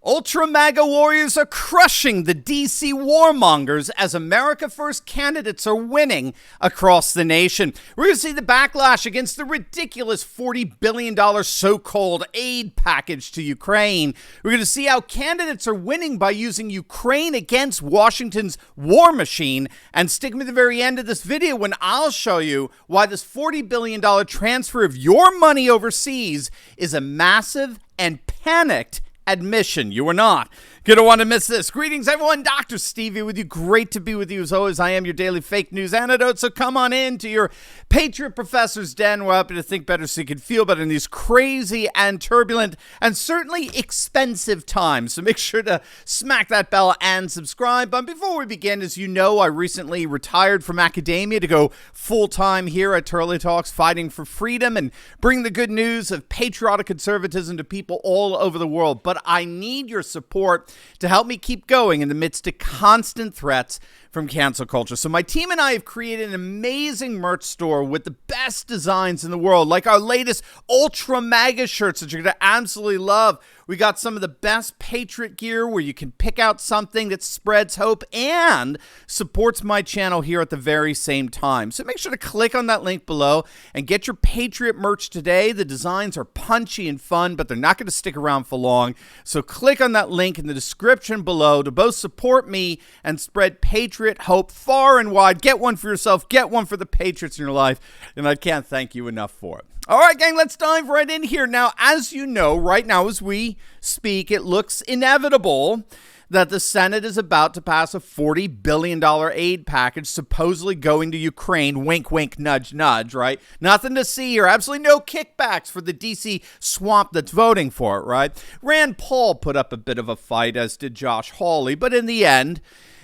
Ultra-Maga Warriors are crushing the DC Warmongers as America First candidates are winning across the nation. We're going to see the backlash against the ridiculous $40 billion so-called aid package to Ukraine. We're going to see how candidates are winning by using Ukraine against Washington's war machine. And stick with the very end of this video when I'll show you why this $40 billion transfer of your money overseas is a massive and panicked admission. You are not going to want to miss this. Greetings, everyone. Dr. Stevie with you. Great to be with you as always. I am your daily fake news antidote. So come on in to your Patriot Professor's Den. We're happy to think better so you can feel better in these crazy and turbulent and certainly expensive times. So make sure to smack that bell and subscribe. But before we begin, as you know, I recently retired from academia to go full-time here at Turley Talks, fighting for freedom and bring the good news of patriotic conservatism to people all over the world. But I need your support to help me keep going in the midst of constant threats from cancel culture. So my team and I have created an amazing merch store with the best designs in the world, like our latest Ultra-Maga shirts that you're going to absolutely love. We got some of the best Patriot gear where you can pick out something that spreads hope and supports my channel here at the very same time. So make sure to click on that link below and get your Patriot merch today. The designs are punchy and fun, but they're not going to stick around for long. So click on that link in the description below to both support me and spread Patriot hope far and wide. Get one for yourself, get one for the Patriots in your life, and I can't thank you enough for it. All right, gang, let's dive right in here. Now, as you know, right now as we speak, it looks inevitable that the Senate is about to pass a $40 billion aid package supposedly going to Ukraine. Wink, wink, nudge, nudge, right? Nothing to see here. Absolutely no kickbacks for the DC swamp that's voting for it, right? Rand Paul put up a bit of a fight, as did Josh Hawley, but in the end,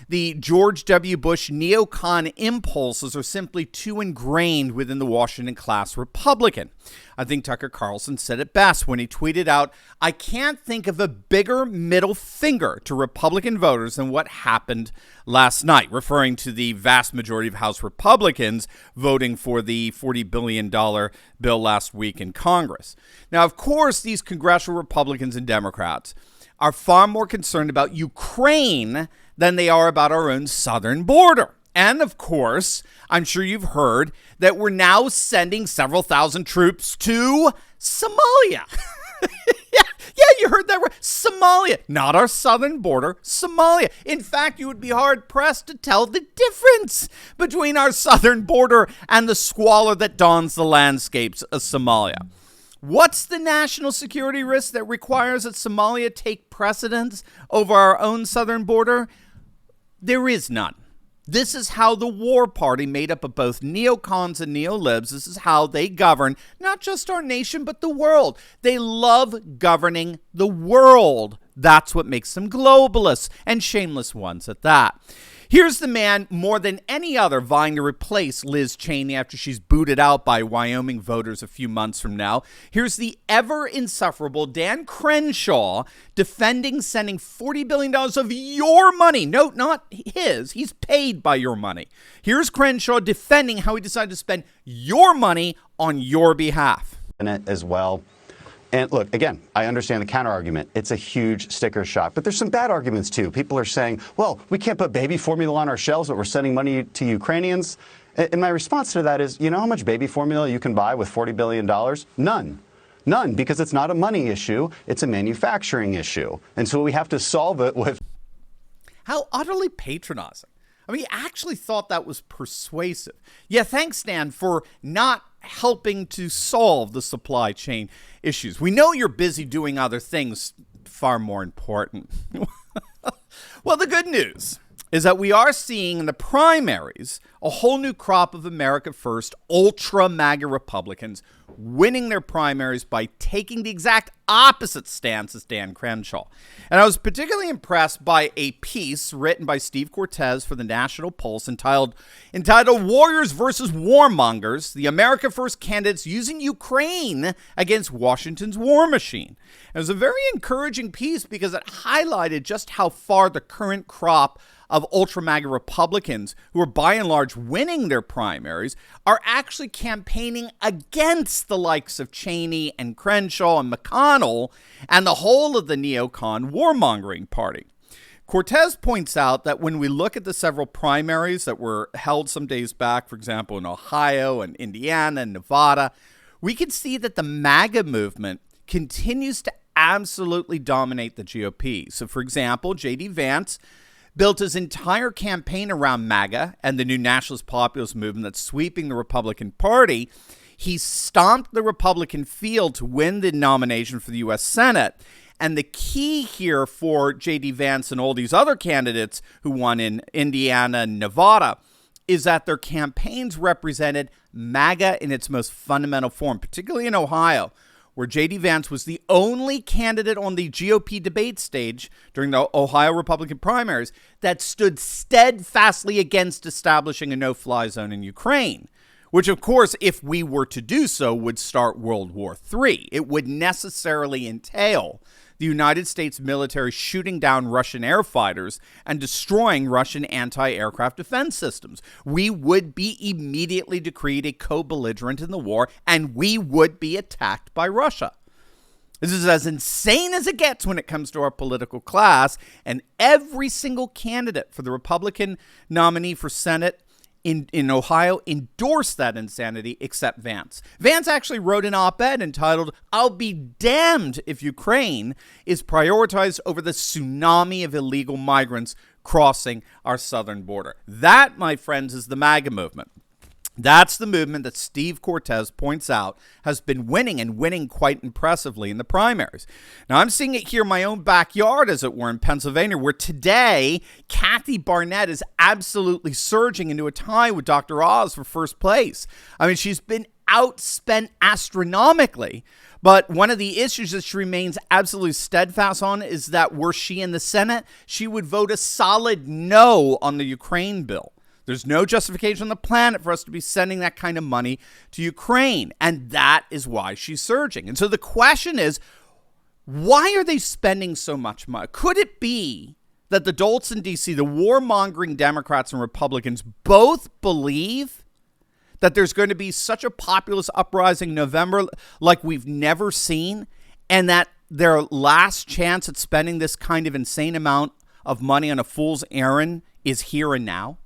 the George W. Bush neocon impulses are simply too ingrained within the Washington class Republican. I think Tucker Carlson said it best when he tweeted out, "I can't think of a bigger middle finger to Republican voters than what happened last night," referring to the vast majority of House Republicans voting for the $40 billion bill last week in Congress. Now, of course, these congressional Republicans and Democrats are far more concerned about Ukraine than they are about our own southern border. And of course, I'm sure you've heard that we're now sending several thousand troops to Somalia. Yeah, you heard that right. Somalia, not our southern border, Somalia. In fact, you would be hard-pressed to tell the difference between our southern border and the squalor that dawns the landscapes of Somalia. What's the national security risk that requires that Somalia take precedence over our own southern border? There is none. This is how the war party, made up of both neocons and neolibs, this is how they govern not just our nation, but the world. They love governing the world. That's what makes them globalists, and shameless ones at that. Here's the man more than any other vying to replace Liz Cheney after she's booted out by Wyoming voters a few months from now. Here's the ever-insufferable Dan Crenshaw defending sending $40 billion of your money. No, not his. He's paid by your money. Here's Crenshaw defending how he decided to spend your money on your behalf. As well. And look, again, I understand the counter-argument. It's a huge sticker shock. But there's some bad arguments, too. People are saying, well, we can't put baby formula on our shelves, but we're sending money to Ukrainians. And my response to that is, you know how much baby formula you can buy with $40 billion? None. None, because it's not a money issue. It's a manufacturing issue. And so we have to solve it with... How utterly patronizing. I mean, he actually thought that was persuasive. Yeah, thanks, Stan, for not helping to solve the supply chain issues. We know you're busy doing other things far more important. Well, the good news is that we are seeing in the primaries a whole new crop of America First Ultra-Maga Republicans winning their primaries by taking the exact opposite stance as Dan Crenshaw. And I was particularly impressed by a piece written by Steve Cortez for the National Pulse entitled Warriors versus Warmongers, the America First candidates using Ukraine against Washington's war machine. It was a very encouraging piece because it highlighted just how far the current crop of Ultra-Maga Republicans, who are by and large winning their primaries, are actually campaigning against against the likes of Cheney and Crenshaw and McConnell and the whole of the neocon warmongering party. Cortez points out that when we look at the several primaries that were held some days back, for example, in Ohio and Indiana and Nevada, we can see that the MAGA movement continues to absolutely dominate the GOP. So, for example, J.D. Vance built his entire campaign around MAGA and the new nationalist populist movement that's sweeping the Republican Party. He stomped the Republican field to win the nomination for the U.S. Senate. And the key here for J.D. Vance and all these other candidates who won in Indiana and Nevada is that their campaigns represented MAGA in its most fundamental form, particularly in Ohio, where J.D. Vance was the only candidate on the GOP debate stage during the Ohio Republican primaries that stood steadfastly against establishing a no-fly zone in Ukraine, which, of course, if we were to do so, would start World War III. It would necessarily entail the United States military shooting down Russian air fighters and destroying Russian anti-aircraft defense systems. We would be immediately decreed a co-belligerent in the war, and we would be attacked by Russia. This is as insane as it gets when it comes to our political class, and every single candidate for the Republican nominee for Senate in Ohio endorsed that insanity except Vance. Vance actually wrote an op-ed entitled, "I'll be damned if Ukraine is prioritized over the tsunami of illegal migrants crossing our southern border." That, my friends, is the MAGA movement. That's the movement that Steve Cortez points out has been winning and winning quite impressively in the primaries. Now, I'm seeing it here in my own backyard, as it were, in Pennsylvania, where today Kathy Barnett is absolutely surging into a tie with Dr. Oz for first place. I mean, she's been outspent astronomically. But one of the issues that she remains absolutely steadfast on is that were she in the Senate, she would vote a solid no on the Ukraine bill. There's no justification on the planet for us to be sending that kind of money to Ukraine. And that is why she's surging. And so the question is, why are they spending so much money? Could it be that the dolts in D.C., the warmongering Democrats and Republicans, both believe that there's going to be such a populist uprising in November like we've never seen, and that their last chance at spending this kind of insane amount of money on a fool's errand is here and now?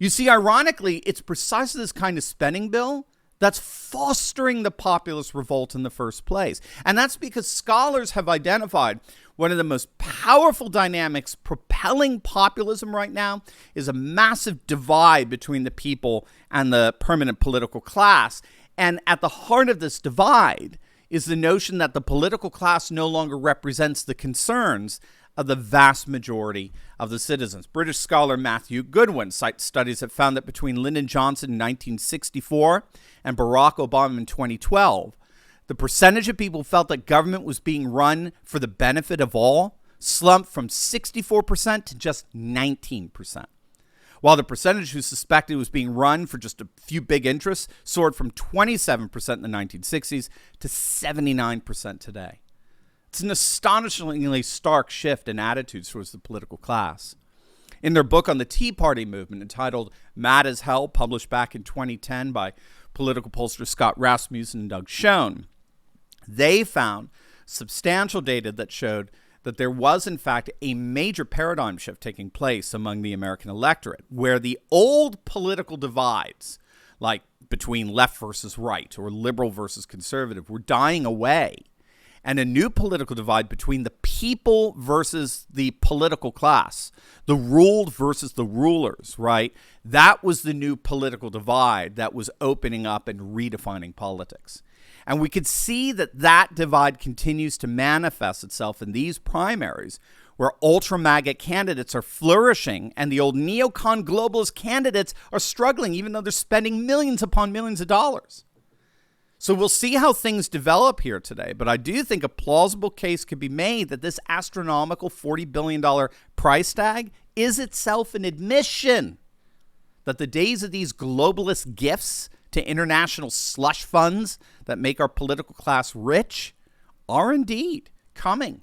You see, ironically, it's precisely this kind of spending bill that's fostering the populist revolt in the first place. And that's because scholars have identified one of the most powerful dynamics propelling populism right now is a massive divide between the people and the permanent political class. And at the heart of this divide is the notion that the political class no longer represents the concerns of the vast majority of the citizens. British scholar Matthew Goodwin cites studies that found that between Lyndon Johnson in 1964 and Barack Obama in 2012, the percentage of people who felt that government was being run for the benefit of all slumped from 64% to just 19%, while the percentage who suspected it was being run for just a few big interests soared from 27% in the 1960s to 79% today. It's an astonishingly stark shift in attitudes towards the political class. In their book on the Tea Party movement entitled Mad as Hell, published back in 2010 by political pollster Scott Rasmussen and Doug Schoen, they found substantial data that showed that there was, in fact, a major paradigm shift taking place among the American electorate, where the old political divides, like between left versus right or liberal versus conservative, were dying away. And a new political divide between the people versus the political class, the ruled versus the rulers, right? That was the new political divide that was opening up and redefining politics. And we could see that that divide continues to manifest itself in these primaries, where Ultra-Maga candidates are flourishing and the old neocon globalist candidates are struggling, even though they're spending millions upon millions of dollars. So we'll see how things develop here today, but I do think a plausible case could be made that this astronomical $40 billion price tag is itself an admission that the days of these globalist gifts to international slush funds that make our political class rich are indeed coming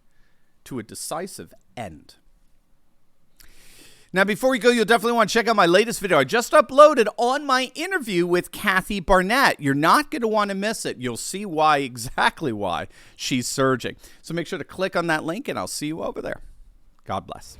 to a decisive end. Now, before we go, you'll definitely want to check out my latest video I just uploaded on my interview with Kathy Barnett. You're not going to want to miss it. You'll see why, exactly why she's surging. So make sure to click on that link, and I'll see you over there. God bless.